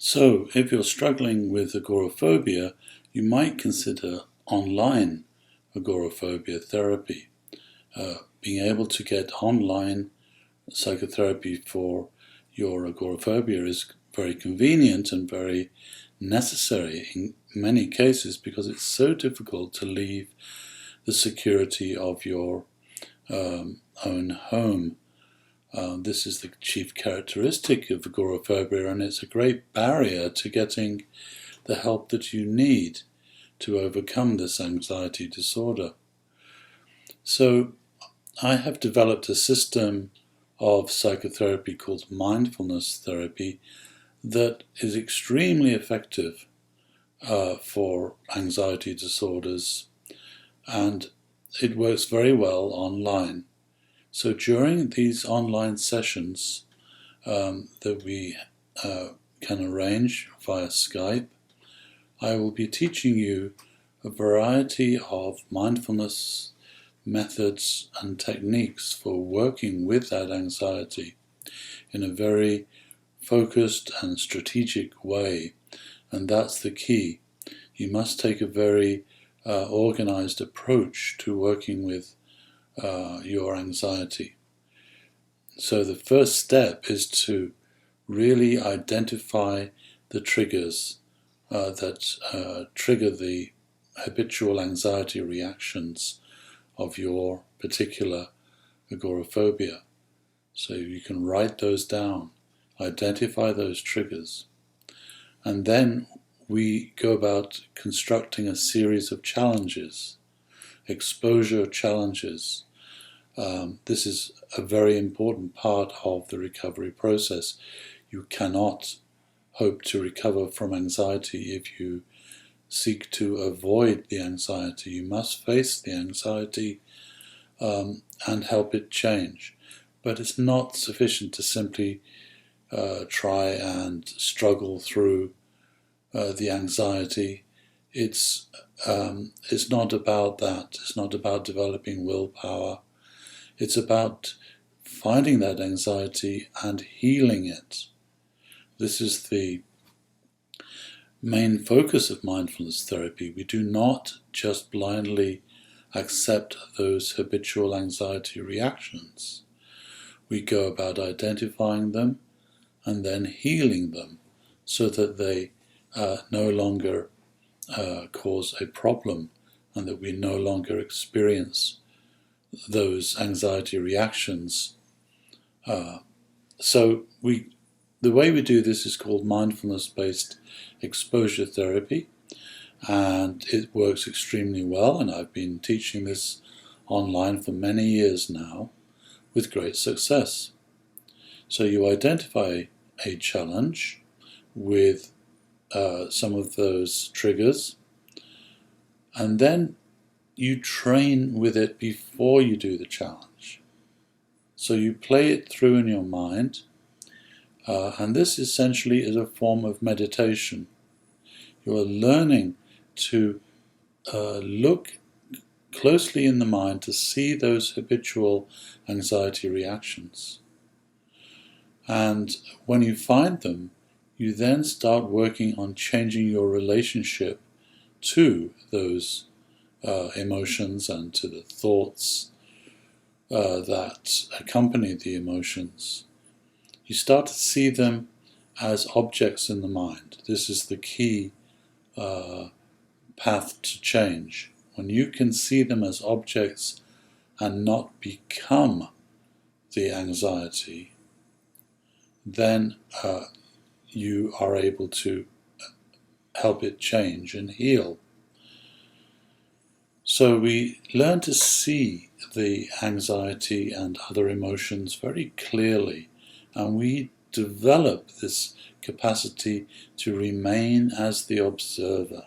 So, if you're struggling with agoraphobia, you might consider online agoraphobia therapy. Being able to get online psychotherapy for your agoraphobia is very convenient and very necessary in many cases because it's so difficult to leave the security of your own home. This is the chief characteristic of agoraphobia, and it's a great barrier to getting the help that you need to overcome this anxiety disorder. So I have developed a system of psychotherapy called Mindfulness Therapy that is extremely effective for anxiety disorders, and it works very well online. So during these online sessions that we can arrange via Skype, I will be teaching you a variety of mindfulness methods and techniques for working with that anxiety in a very focused and strategic way. And that's the key. You must take a very organized approach to working with your anxiety. So the first step is to really identify the triggers that trigger the habitual anxiety reactions of your particular agoraphobia. So you can write those down, identify those triggers, and then we go about constructing a series of challenges, exposure challenges. This is a very important part of the recovery process. You cannot hope to recover from anxiety if you seek to avoid the anxiety. You must face the anxiety and help it change. But it's not sufficient to simply try and struggle through the anxiety. It's not about that. It's not about developing willpower. It's about finding that anxiety and healing it. This is the main focus of mindfulness therapy. We do not just blindly accept those habitual anxiety reactions. We go about identifying them and then healing them so that they no longer cause a problem and that we no longer experience those anxiety reactions. So the way we do this is called mindfulness-based exposure therapy, and it works extremely well, and I've been teaching this online for many years now with great success. So you identify a challenge with some of those triggers, and then you train with it before you do the challenge. So you play it through in your mind, and this essentially is a form of meditation. You are learning to look closely in the mind to see those habitual anxiety reactions. And when you find them, you then start working on changing your relationship to those emotions and to the thoughts that accompany the emotions. You start to see them as objects in the mind. This is the key path to change. When you can see them as objects and not become the anxiety, then you are able to help it change and heal. So we learn to see the anxiety and other emotions very clearly, and we develop this capacity to remain as the observer.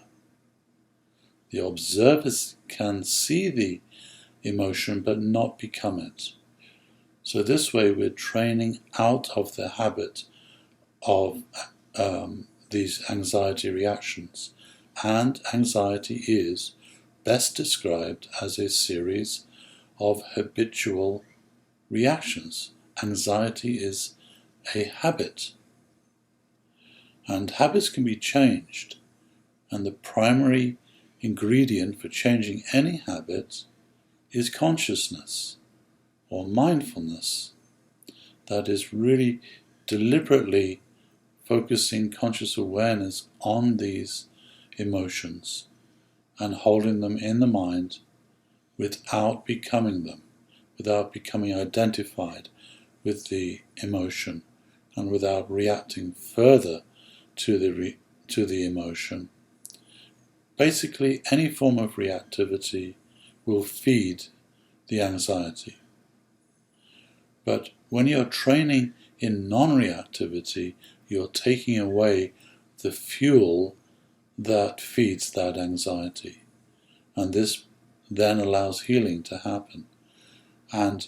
The observer can see the emotion but not become it. So this way we're training out of the habit of these anxiety reactions. And anxiety is best described as a series of habitual reactions. Anxiety is a habit. And habits can be changed. And the primary ingredient for changing any habit is consciousness or mindfulness. That is really deliberately focusing conscious awareness on these emotions and holding them in the mind without becoming them, without becoming identified with the emotion and without reacting further to the emotion. Basically, any form of reactivity will feed the anxiety. But when you're training in non-reactivity, you're taking away the fuel that feeds that anxiety. And this then allows healing to happen. And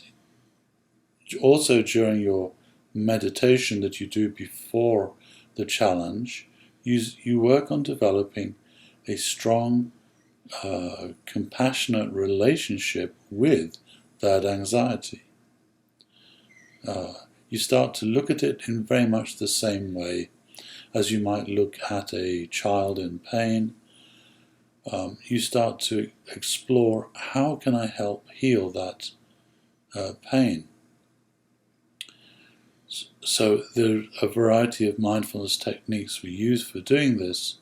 also during your meditation that you do before the challenge, you work on developing a strong, compassionate relationship with that anxiety. You start to look at it in very much the same way as you might look at a child in pain. You start to explore, how can I help heal that pain? So there are a variety of mindfulness techniques we use for doing this,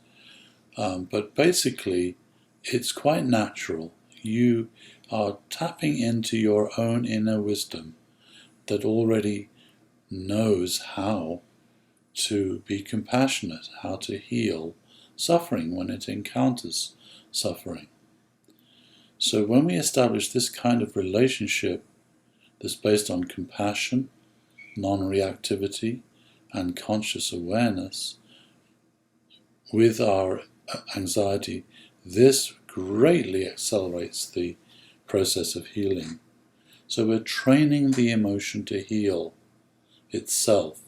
but basically it's quite natural. You are tapping into your own inner wisdom that already knows how to be compassionate, how to heal suffering when it encounters suffering. So when we establish this kind of relationship that's based on compassion, non-reactivity, and conscious awareness with our anxiety, this greatly accelerates the process of healing. So we're training the emotion to heal itself,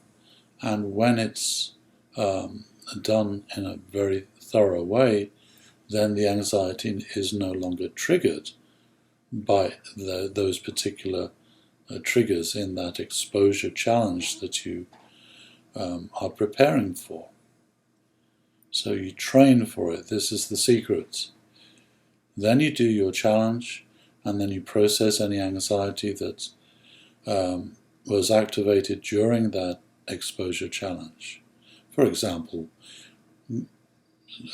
and when it's done in a very thorough way, then the anxiety is no longer triggered by those particular triggers in that exposure challenge that you are preparing for. So you train for it. This is the secret. Then you do your challenge, and then you process any anxiety that was activated during that exposure challenge. For example,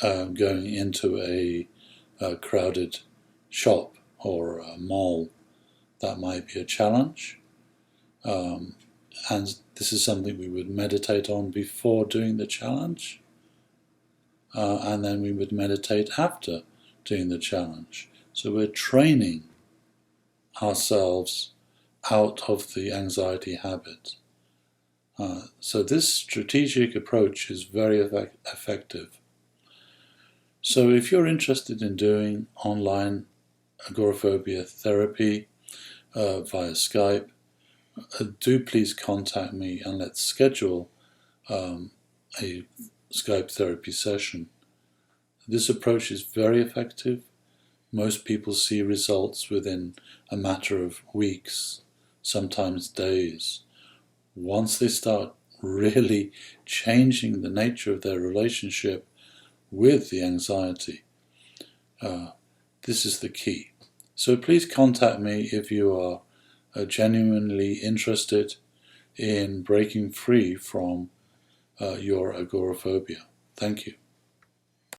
going into a crowded shop or a mall, that might be a challenge. And this is something we would meditate on before doing the challenge. And then we would meditate after doing the challenge. So we're training ourselves out of the anxiety habit. So this strategic approach is very effective. So if you're interested in doing online agoraphobia therapy via Skype, do please contact me and let's schedule a Skype therapy session. This approach is very effective. Most people see results within a matter of weeks, sometimes days. Once they start really changing the nature of their relationship with the anxiety, this is the key. So please contact me if you are genuinely interested in breaking free from your agoraphobia. Thank you.